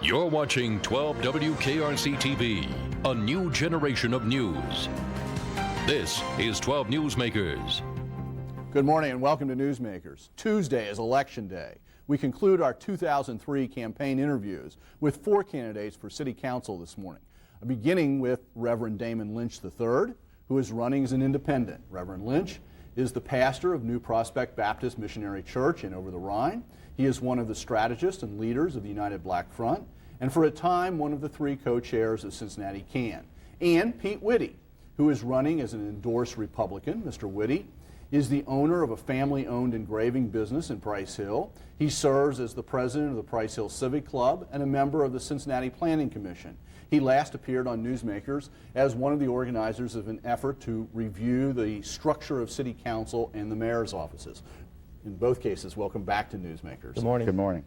You're watching 12 WKRC TV, a new generation of news. This is 12 Newsmakers. Good morning and welcome to Newsmakers. Tuesday is Election Day. We conclude our 2003 campaign interviews with 4 candidates for City Council this morning, beginning with Reverend Damon Lynch III, who is running as an independent. Reverend Lynch is the pastor of New Prospect Baptist Missionary Church in Over the Rhine. He is one of the strategists and leaders of the United Black Front, and for a time one of the 3 co-chairs of Cincinnati CAN. And Pete Witte, who is running as an endorsed Republican. Mr. Witte is the owner of a family-owned engraving business in Price Hill. He serves as the president of the Price Hill Civic Club and a member of the Cincinnati Planning Commission. He last appeared on Newsmakers as one of the organizers of an effort to review the structure of City Council and the mayor's offices. In both cases, welcome back to Newsmakers. Good morning. Good morning.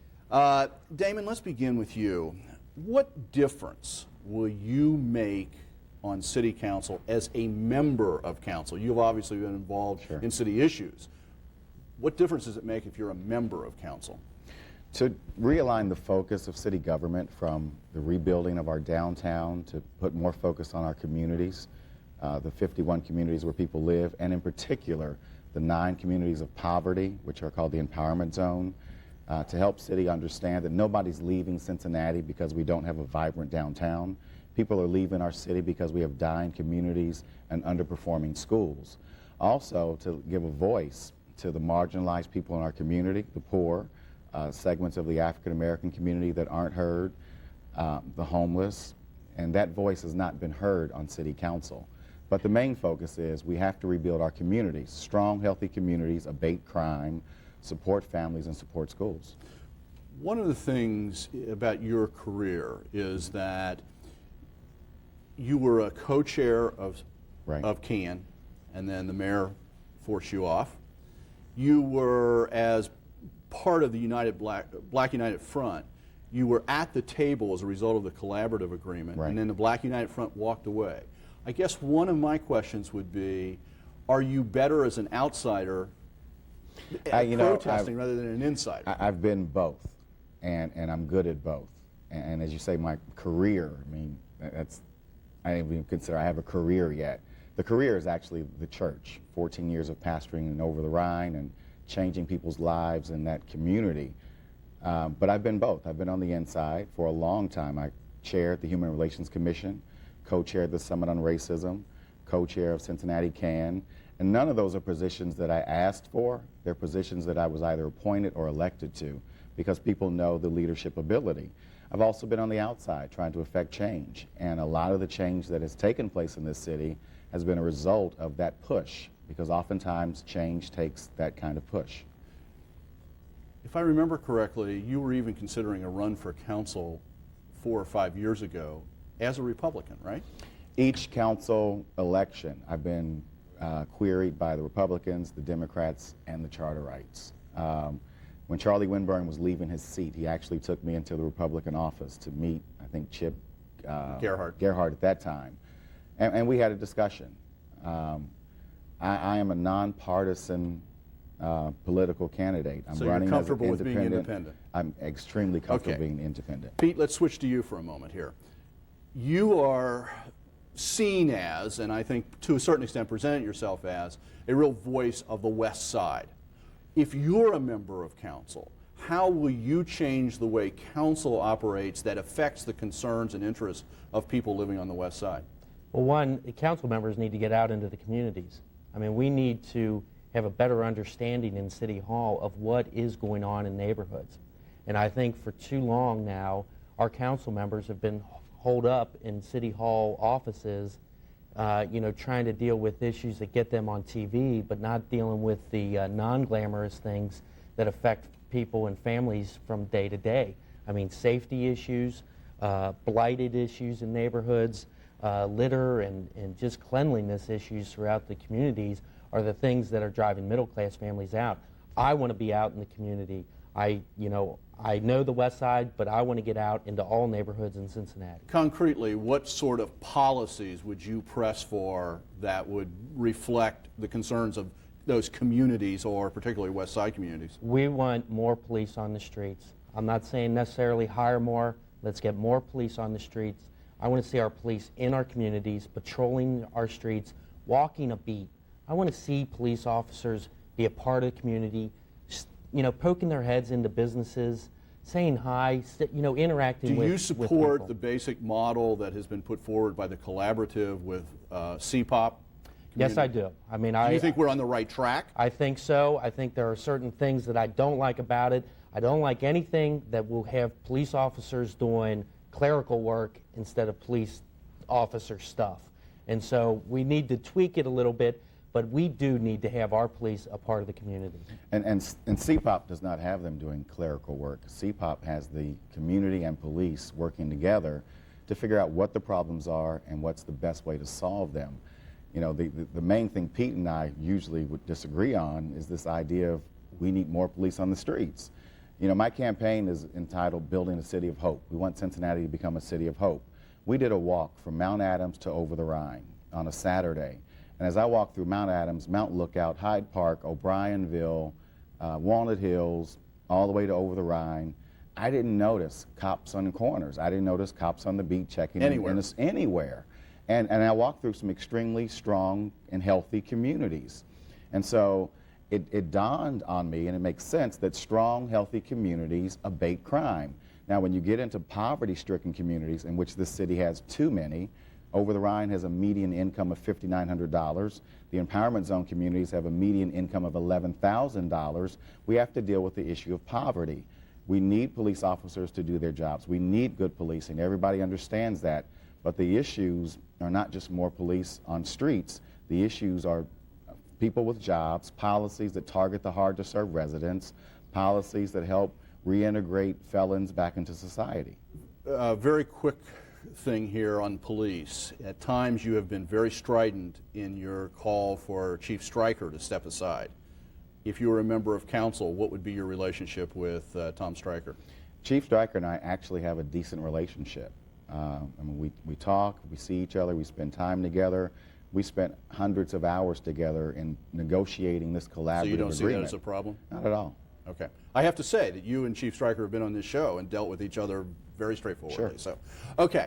Damon, let's begin with you. What difference will you make on City Council as a member of council? You've obviously been involved in city issues. What difference does it make if you're a member of council? To realign the focus of city government from the rebuilding of our downtown to put more focus on our communities, the 51 communities where people live, and in particular the 9 communities of poverty, which are called the Empowerment Zone, to help city understand that nobody's leaving Cincinnati because we don't have a vibrant downtown. People are leaving our city because we have dying communities and underperforming schools. Also, to give a voice to the marginalized people in our community, the poor, segments of the African American community that aren't heard, the homeless, and that voice has not been heard on City Council. But the main focus is we have to rebuild our communities, strong, healthy communities, abate crime, support families, and support schools. One of the things about your career is that you were a co-chair of CAN, and then the mayor forced you off. You were, as part of the Black United Front, you were at the table as a result of the collaborative agreement, and then the Black United Front walked away. I guess one of my questions would be, are you better as an outsider protesting rather than an insider? I've been both, and I'm good at both. And as you say, my career, I mean, I didn't even consider I have a career yet. The career is actually the church, 14 years of pastoring in Over the Rhine and changing people's lives in that community. But I've been both. I've been on the inside for a long time. I chaired the Human Relations Commission, co-chaired the Summit on Racism, co-chair of Cincinnati CAN, and none of those are positions that I asked for. They're positions that I was either appointed or elected to because people know the leadership ability. I've also been on the outside trying to affect change, and a lot of the change that has taken place in this city has been a result of that push, because oftentimes change takes that kind of push. If I remember correctly, you were even considering a run for council 4 or 5 years ago as a Republican, right? Each council election, I've been queried by the Republicans, the Democrats, and the Charterites. When Charlie Winburn was leaving his seat, he actually took me into the Republican office to meet, I think, Chip Gerhardt at that time. And we had a discussion. I am a nonpartisan political candidate. I'm running you're comfortable as with being independent? I'm extremely comfortable being independent. Pete, let's switch to you for a moment here. You are seen as, and I think to a certain extent presented yourself as, a real voice of the West Side. If you're a member of council, how will you change the way council operates that affects the concerns and interests of people living on the West Side? Well, one, council members need to get out into the communities. I mean, we need to have a better understanding in City Hall of what is going on in neighborhoods. And I think for too long now, our council members have been holed up in City Hall offices, trying to deal with issues that get them on TV, but not dealing with the non-glamorous things that affect people and families from day to day. I mean, safety issues, blighted issues in neighborhoods, litter and just cleanliness issues throughout the communities are the things that are driving middle-class families out. I want to be out in the community. I know the West Side, but I want to get out into all neighborhoods in Cincinnati. Concretely, what sort of policies would you press for that would reflect the concerns of those communities, or particularly West Side communities? We want more police on the streets. I'm not saying necessarily hire more, Let's get more police on the streets. I want to see our police in our communities, patrolling our streets, walking a beat. I want to see police officers be a part of the community, you know, poking their heads into businesses, saying hi, you know, interacting with people. Do you support people. the basic model that has been put forward by the collaborative with CPOP? Yes, I do. I mean, do you think we're on the right track? I think so. I think there are certain things that I don't like about it. I don't like anything that will have police officers doing clerical work instead of police officer stuff. And so we need to tweak it a little bit, but we do need to have our police a part of the community. And CPOP does not have them doing clerical work. CPOP has the community and police working together to figure out what the problems are and what's the best way to solve them. You know, the main thing Pete and I usually would disagree on is this idea of we need more police on the streets. You know, my campaign is entitled Building a City of Hope. We want Cincinnati to become a city of hope. We did a walk from Mount Adams to over the Rhine on a Saturday. And as I walked through Mount Adams, Mount Lookout, Hyde Park, O'Brienville, Walnut Hills, all the way to over the Rhine, I didn't notice cops on the corners. I didn't notice cops on the beat checking anywhere. And I walked through some extremely strong and healthy communities. And so it dawned on me, and it makes sense, that strong, healthy communities abate crime. Now, when you get into poverty-stricken communities, in which this city has too many, over the Rhine has a median income of $5,900. The empowerment zone communities have a median income of $11,000. We have to deal with the issue of poverty. We need police officers to do their jobs. We need good policing. Everybody understands that. But the issues are not just more police on streets. The issues are people with jobs, policies that target the hard-to-serve residents, policies that help reintegrate felons back into society. Very quick thing here on police. At times you have been very strident in your call for Chief Stryker to step aside. If you were a member of council, what would be your relationship with Tom Stryker? Chief Stryker and I actually have a decent relationship. I mean, we talk, we see each other, we spend time together. We spent hundreds of hours together in negotiating this collaborative agreement. So you don't see that as a problem? Not at all. Okay. I have to say that you and Chief Stryker have been on this show and dealt with each other very straightforwardly. Sure. So, okay.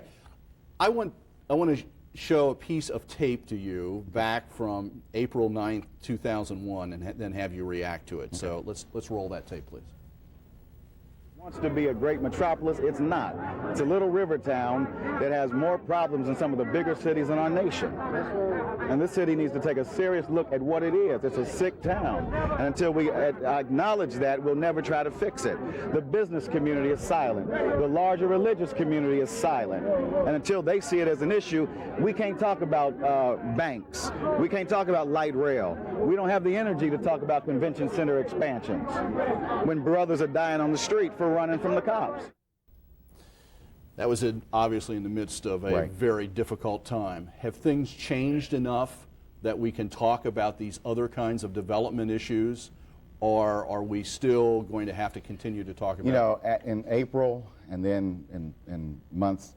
I want to show a piece of tape to you back from April 9th, 2001, and then have you react to it. Okay. So let's roll that tape, please. Wants to be a great metropolis. It's not. It's a little river town that has more problems than some of the bigger cities in our nation. And this city needs to take a serious look at what it is. It's a sick town. And until we acknowledge that, we'll never try to fix it. The business community is silent. The larger religious community is silent. And until they see it as an issue, we can't talk about banks. We can't talk about light rail. We don't have the energy to talk about convention center expansions when brothers are dying on the street for running from the cops. That was obviously in the midst of a very difficult time. Have things changed enough that we can talk about these other kinds of development issues, or are we still going to have to continue to talk about it? You know, in April and then in months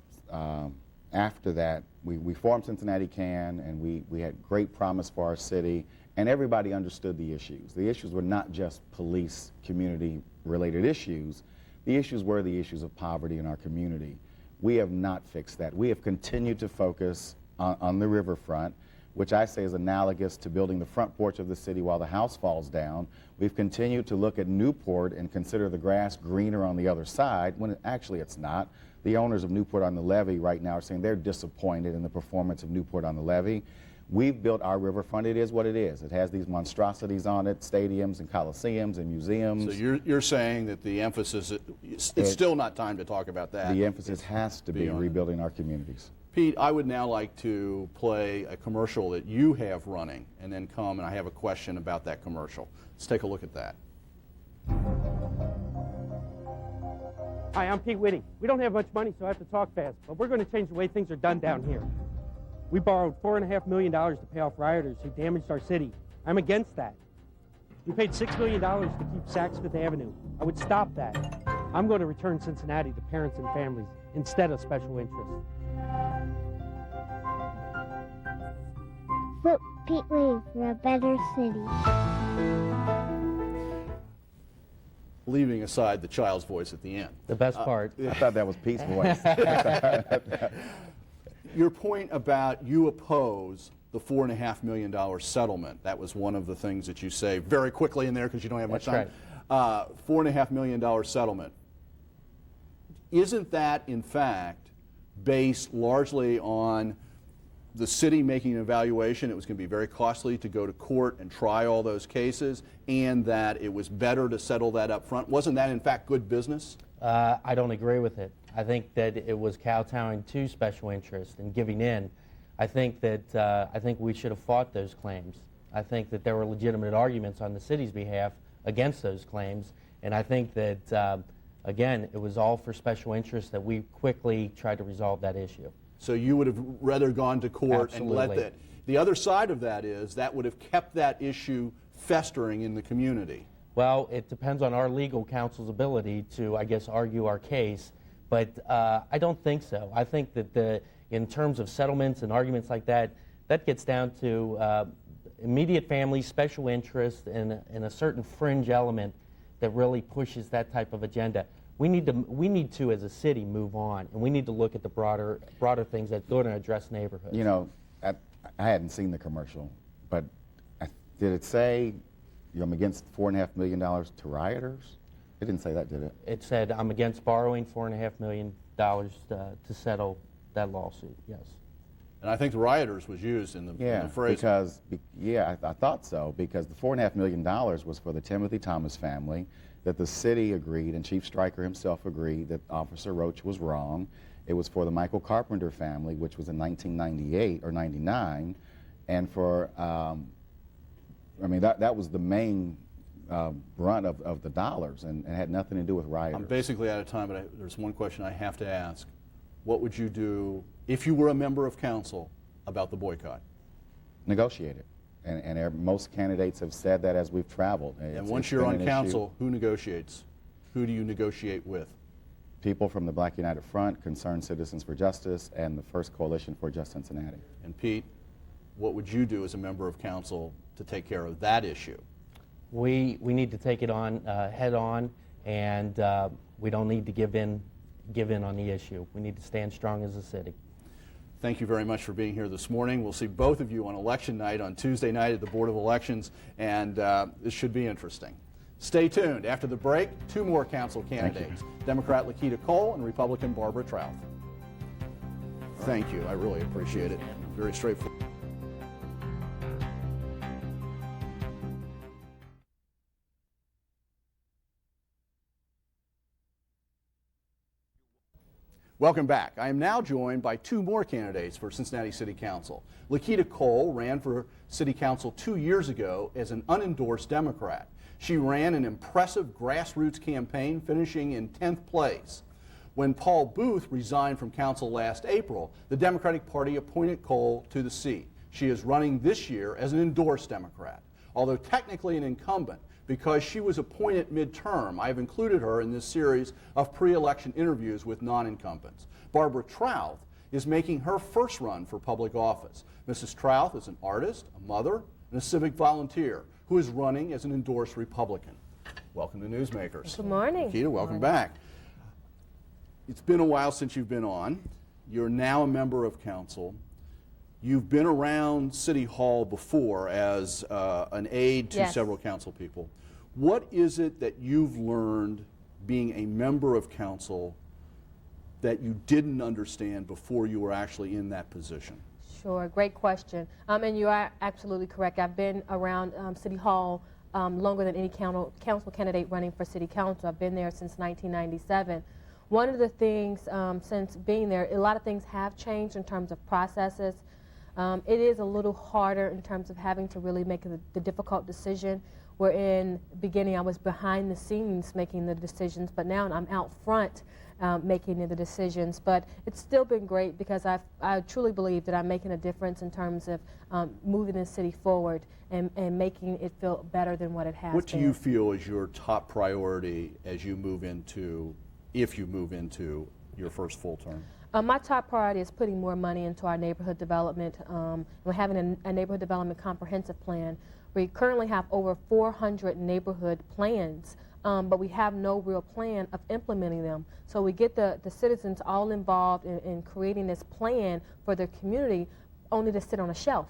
after that, we formed Cincinnati Can, and we had great promise for our city, and everybody understood the issues. The issues were not just police, community-related issues. The issues were the issues of poverty in our community. We have not fixed that. We have continued to focus on the riverfront, which I say is analogous to building the front porch of the city while the house falls down. We've continued to look at Newport and consider the grass greener on the other side, when actually it's not. The owners of Newport on the Levee right now are saying they're disappointed in the performance of Newport on the Levee. We've built our riverfront. It is what it is. It has these monstrosities on it, stadiums and coliseums and museums. So you're saying that the emphasis, it's still not time to talk about that. The emphasis has to be rebuilding our communities. Pete, I would now like to play a commercial that you have running, and then come and I have a question about that commercial. Let's take a look at that. Hi, I'm Pete Witte. We don't have much money, so I have to talk fast, but we're going to change the way things are done down here. We borrowed $4.5 million to pay off rioters who damaged our city. I'm against that. We paid $6 million to keep Saks Fifth Avenue. I would stop that. I'm going to return Cincinnati to parents and families instead of special interests. Vote Pete Wade for a better city. leaving aside the child's voice at the end. The best part. I thought that was Pete's voice. Your point about you oppose the $4.5 million settlement, that was one of the things that you say very quickly in there because you don't have much time. Right. $4.5 million settlement. Isn't that, in fact, based largely on the city making an evaluation? It was going to be very costly to go to court and try all those cases, and that it was better to settle that up front. Wasn't that, in fact, good business? I don't agree with it. I think that it was kowtowing to special interest and giving in. I think we should have fought those claims. I think that there were legitimate arguments on the city's behalf against those claims, and I think that, again, it was all for special interest that we quickly tried to resolve that issue. So you would have rather gone to court Absolutely. and let that. The other side of that is that would have kept that issue festering in the community. Well, it depends on our legal counsel's ability to, I guess, argue our case, but I don't think so. I think that in terms of settlements and arguments like that, that gets down to immediate family, special interest, and a certain fringe element that really pushes that type of agenda. We need to, as a city, move on, and we need to look at the broader things that go to address neighborhoods. You know, I hadn't seen the commercial, but did it say I'm against $4.5 million to rioters? It didn't say that, did it? It said I'm against borrowing $4.5 million to settle that lawsuit. Yes. And I think the rioters was used in the phrase. I thought so, because the $4.5 million was for the Timothy Thomas family, that the city agreed, and Chief Stryker himself agreed, that Officer Roach was wrong. It was for the Michael Carpenter family, which was in 1998 or 99, and for, that was the main brunt of the dollars, and it had nothing to do with rioters. I'm basically out of time, but there's one question I have to ask. What would you do if you were a member of council about the boycott? Negotiate it. And most candidates have said that as we've traveled. And once you're on council, who negotiates? Who do you negotiate with? People from the Black United Front, Concerned Citizens for Justice, and the First Coalition for Just Cincinnati. And Pete, what would you do as a member of council to take care of that issue? We need to take it on head on, and we don't need to give in on the issue. We need to stand strong as a city. Thank you very much for being here this morning. We'll see both of you on election night on Tuesday night at the Board of Elections, and this should be interesting. Stay tuned. After the break, two more council candidates, Democrat Laketa Cole and Republican Barbara Trauth. Thank you. I really appreciate it. Very straightforward. Welcome back. I am now joined by two more candidates for Cincinnati City Council. Laketa Cole ran for City Council 2 years ago as an unendorsed Democrat. She ran an impressive grassroots campaign, finishing in 10th place. When Paul Booth resigned from council last April, the Democratic Party appointed Cole to the seat. She is running this year as an endorsed Democrat. Although technically an incumbent, because she was appointed midterm, I have included her in this series of pre-election interviews with non-incumbents. Barbara Trauth is making her first run for public office. Mrs. Trauth is an artist, a mother, and a civic volunteer who is running as an endorsed Republican. Welcome to Newsmakers. Good morning. Laketa, welcome back. It's been a while since you've been on. You're now a member of council. You've been around City Hall before as an aide to several council people. What is it that you've learned being a member of council that you didn't understand before you were actually in that position? Sure, great question. And you are absolutely correct. I've been around City Hall longer than any council candidate running for City Council. I've been there since 1997. One of the things since being there, a lot of things have changed in terms of processes. It is a little harder in terms of having to really make the difficult decision. Where in the beginning I was behind the scenes making the decisions, but now I'm out front making the decisions. But it's still been great because I truly believe that I'm making a difference in terms of moving the city forward and making it feel better than what it has been. What do you feel is your top priority as you move into, if you move into your first full term? My top priority is putting more money into our neighborhood development. We're having a neighborhood development comprehensive plan. We currently have over 400 neighborhood plans but we have no real plan of implementing them. So we get the citizens all involved in creating this plan for their community only to sit on a shelf.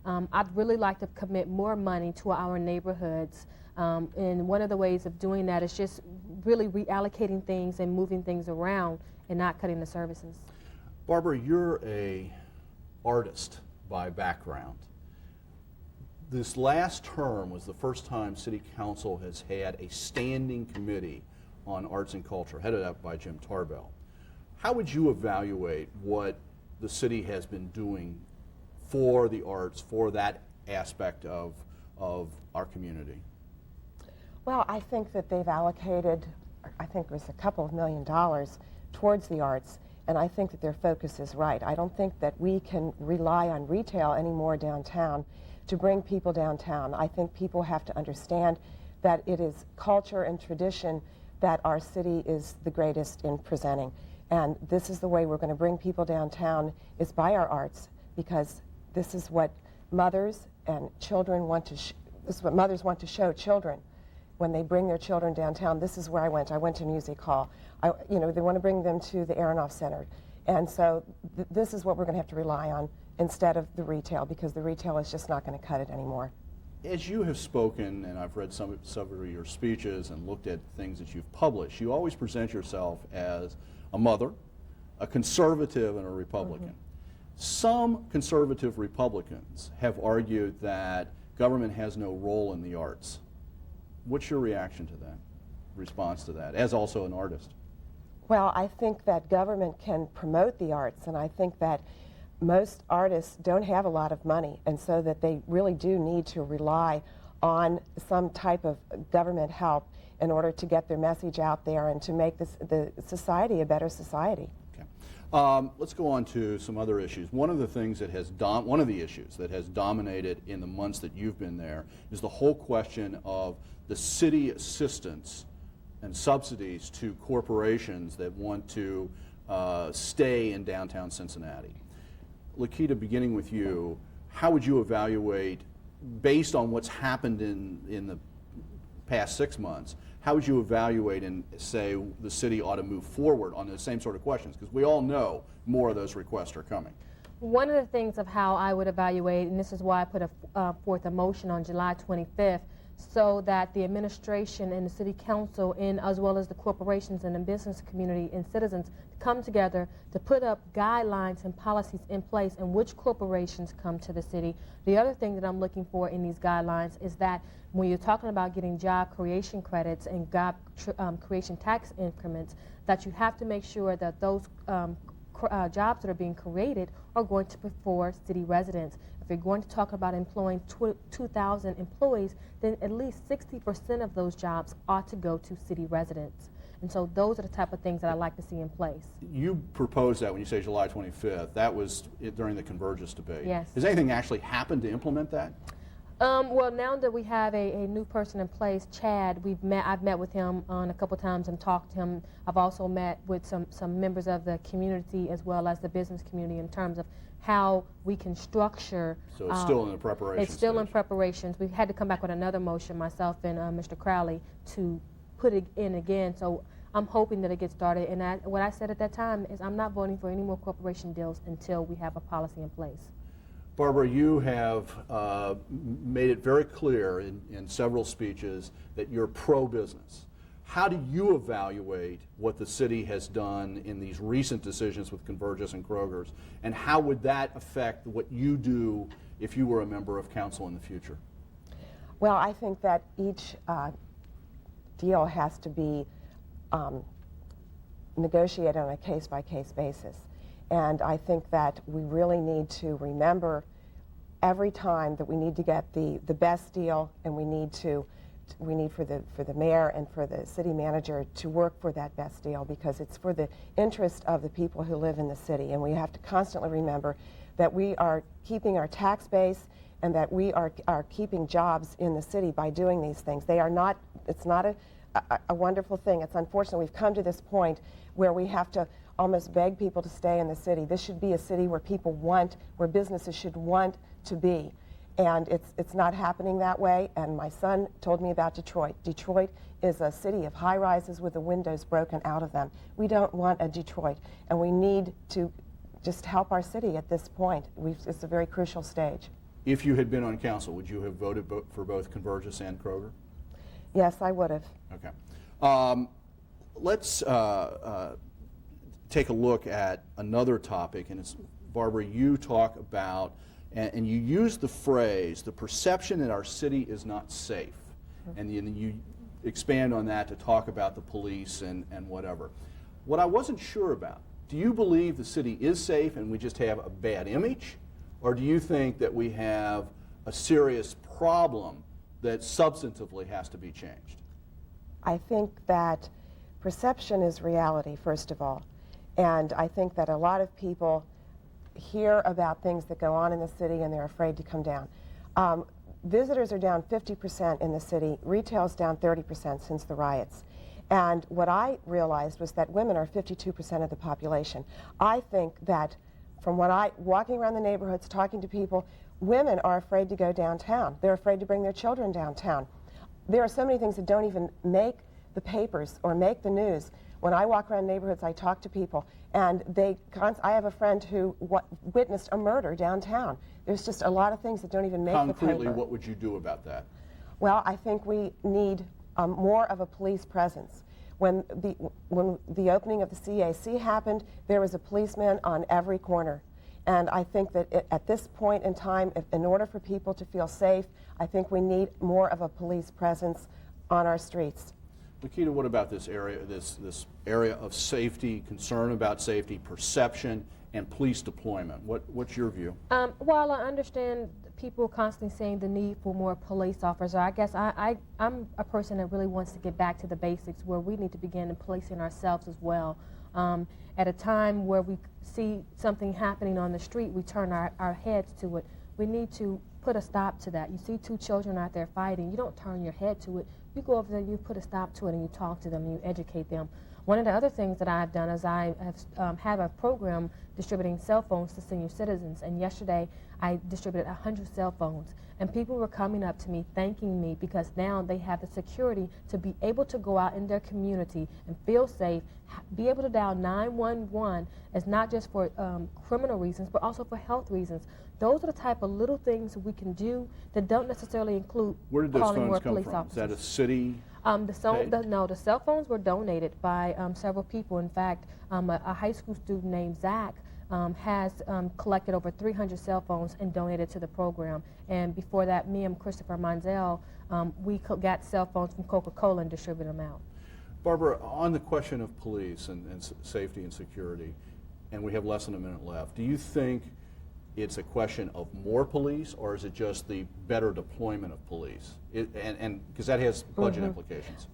I'd really like to commit more money to our neighborhoods, and one of the ways of doing that is just really reallocating things and moving things around and not cutting the services. Barbara, you're a artist by background. This last term was the first time City Council has had a standing committee on arts and culture, headed up by Jim Tarbell. How would you evaluate what the city has been doing for the arts, for that aspect of our community? Well, I think that they've allocated, I think it was $2 million towards the arts, and I think that their focus is right. I don't think that we can rely on retail anymore downtown to bring people downtown. I think people have to understand that it is culture and tradition that our city is the greatest in presenting. And this is the way we're going to bring people downtown, is by our arts, because this is what mothers and children want to this is what mothers want to show children when they bring their children downtown. This is where I went to music hall. They want to bring them to the Aronoff Center. And so this is what we're going to have to rely on instead of the retail, because the retail is just not going to cut it anymore. As you have spoken, and I've read several of your speeches and looked at things that you've published, you always present yourself as a mother, a conservative, and a Republican. Some conservative Republicans have argued that government has no role in the arts. What's your reaction to that, response to that, as also an artist? Well, I think that government can promote the arts, and I think that most artists don't have a lot of money, and so that they really do need to rely on some type of government help in order to get their message out there and to make the society a better society. Okay. Let's go on to some other issues. One of the things that has one of the issues that has dominated in the months that you've been there is the whole question of the city assistance and subsidies to corporations that want to stay in downtown Cincinnati. Laketa, beginning with you, how would you evaluate, based on what's happened in the past 6 months, how would you evaluate and say the city ought to move forward on the same sort of questions? Because we all know more of those requests are coming. One of the things of how I would evaluate, and this is why I put forth a motion on July 25th, so that the administration and the city council, and as well as the corporations and the business community and citizens, come together to put up guidelines and policies in place and which corporations come to the city. The other thing that I'm looking for in these guidelines is that when you're talking about getting job creation credits and job creation tax increments, that you have to make sure that those jobs that are being created are going to be for city residents. If you're going to talk about employing 2,000 employees, then at least 60% of those jobs ought to go to city residents. And so those are the type of things that I'd like to see in place. You proposed that when you say July 25th. That was during the Convergence debate. Yes. Has anything actually happened to implement that? Well, now that we have a new person in place, Chad, I've met with him a couple times and talked to him. I've also met with some members of the community as well as the business community in terms of how we can structure. So it's still in the preparation It's still stage. in preparations. We've had to come back with another motion, myself and Mr. Crowley, to put it in again. So I'm hoping that it gets started. And what I said at that time is I'm not voting for any more corporation deals until we have a policy in place. Barbara, you have made it very clear in several speeches that you're pro-business. How do you evaluate what the city has done in these recent decisions with Convergence and Kroger's, and how would that affect what you do if you were a member of council in the future? Well, I think that each deal has to be negotiated on a case-by-case basis. And I think that we really need to remember every time that we need to get the best deal, and we need for the mayor and for the city manager to work for that best deal, because it's for the interest of the people who live in the city. And we have to constantly remember that we are keeping our tax base and that we are keeping jobs in the city by doing these things. They are not, it's not a wonderful thing. It's unfortunate we've come to this point where we have to almost beg people to stay in the city. This should be a city where people want, where businesses should want to be. And it's not happening that way. And my son told me about Detroit. Detroit is a city of high-rises with the windows broken out of them. We don't want a Detroit, and we need to just help our city at this point. It's a very crucial stage. If you had been on council, would you have voted for both Convergys and Kroger? Yes, I would have. Okay. Let's take a look at another topic, and it's, Barbara, you talk about, and you use the phrase, the perception that our city is not safe. And you expand on that to talk about the police and whatever. What I wasn't sure about, do you believe the city is safe and we just have a bad image? Or do you think that we have a serious problem that substantively has to be changed? I think that perception is reality, first of all. And I think that a lot of people hear about things that go on in the city and they're afraid to come down. Visitors are down 50% in the city. Retail's down 30% since the riots. And what I realized was that women are 52% of the population. I think that from walking around the neighborhoods, talking to people, women are afraid to go downtown. They're afraid to bring their children downtown. There are so many things that don't even make the papers or make the news. When I walk around neighborhoods, I talk to people, and I have a friend who witnessed a murder downtown. There's just a lot of things that don't even make the paper. Concretely, what would you do about that? Well, I think we need more of a police presence. When the opening of the CAC happened, there was a policeman on every corner. And I think that at this point in time, in order for people to feel safe, I think we need more of a police presence on our streets. Laketa, what about this area of safety, concern about safety, perception, and police deployment? What's your view? While I understand people constantly saying the need for more police officers, I guess I'm a person that really wants to get back to the basics, where we need to begin policing ourselves as well. At a time where we see something happening on the street, we turn our heads to it. We need to put a stop to that. You see two children out there fighting, you don't turn your head to it. You go over there, you put a stop to it, and you talk to them, and you educate them. One of the other things that I've done is I have a program distributing cell phones to senior citizens, and yesterday I distributed 100 cell phones. And people were coming up to me thanking me because now they have the security to be able to go out in their community and feel safe, be able to dial 911 as not just for criminal reasons, but also for health reasons. Those are the type of little things we can do that don't necessarily include calling more police officers. Is that a city? No, the cell phones were donated by several people. In fact, a high school student named Zach has collected over 300 cell phones and donated to the program. And before that, me and Christopher Monzel, we got cell phones from Coca-Cola and distributed them out. Barbara, on the question of police and safety and security, and we have less than a minute left, do you think it's a question of more police, or is it just the better deployment of police? And because that has budget implications.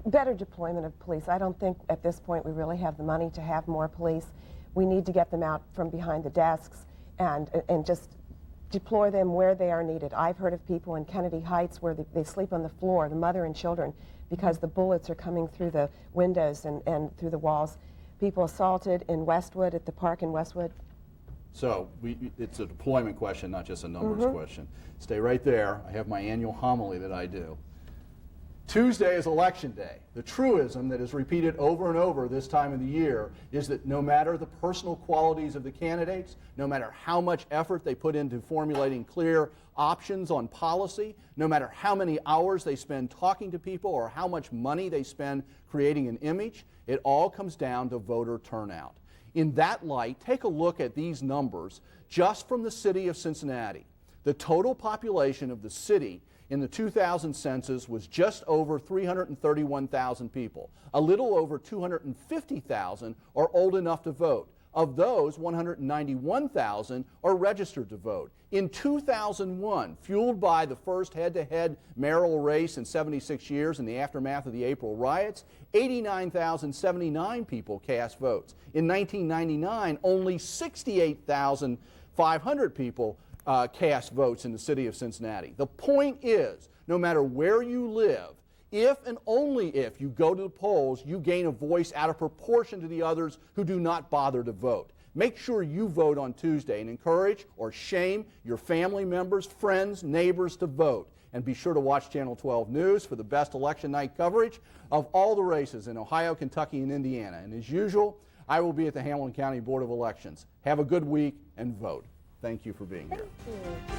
Better deployment of police. I don't think at this point we really have the money to have more police. We need to get them out from behind the desks and just deploy them where they are needed. I've heard of people in Kennedy Heights where they sleep on the floor, the mother and children, because the bullets are coming through the windows and through the walls. People assaulted in Westwood, at the park in Westwood. So it's a deployment question, not just a numbers question. Stay right there. I have my annual homily that I do. Tuesday is Election Day. The truism that is repeated over and over this time of the year is that no matter the personal qualities of the candidates, no matter how much effort they put into formulating clear options on policy, no matter how many hours they spend talking to people or how much money they spend creating an image, it all comes down to voter turnout. In that light, take a look at these numbers just from the city of Cincinnati. The total population of the city in the 2000 census was just over 331,000 people. A little over 250,000 are old enough to vote. Of those, 191,000 are registered to vote. In 2001, fueled by the first head-to-head mayoral race in 76 years in the aftermath of the April riots, 89,079 people cast votes. In 1999, only 68,500 people cast votes in the city of Cincinnati. The point is, no matter where you live, if and only if you go to the polls, you gain a voice out of proportion to the others who do not bother to vote. Make sure you vote on Tuesday and encourage or shame your family members, friends, neighbors to vote. And be sure to watch Channel 12 News for the best election night coverage of all the races in Ohio, Kentucky, and Indiana. And as usual, I will be at the Hamilton County Board of Elections. Have a good week and vote. Thank you for being here. Thank you.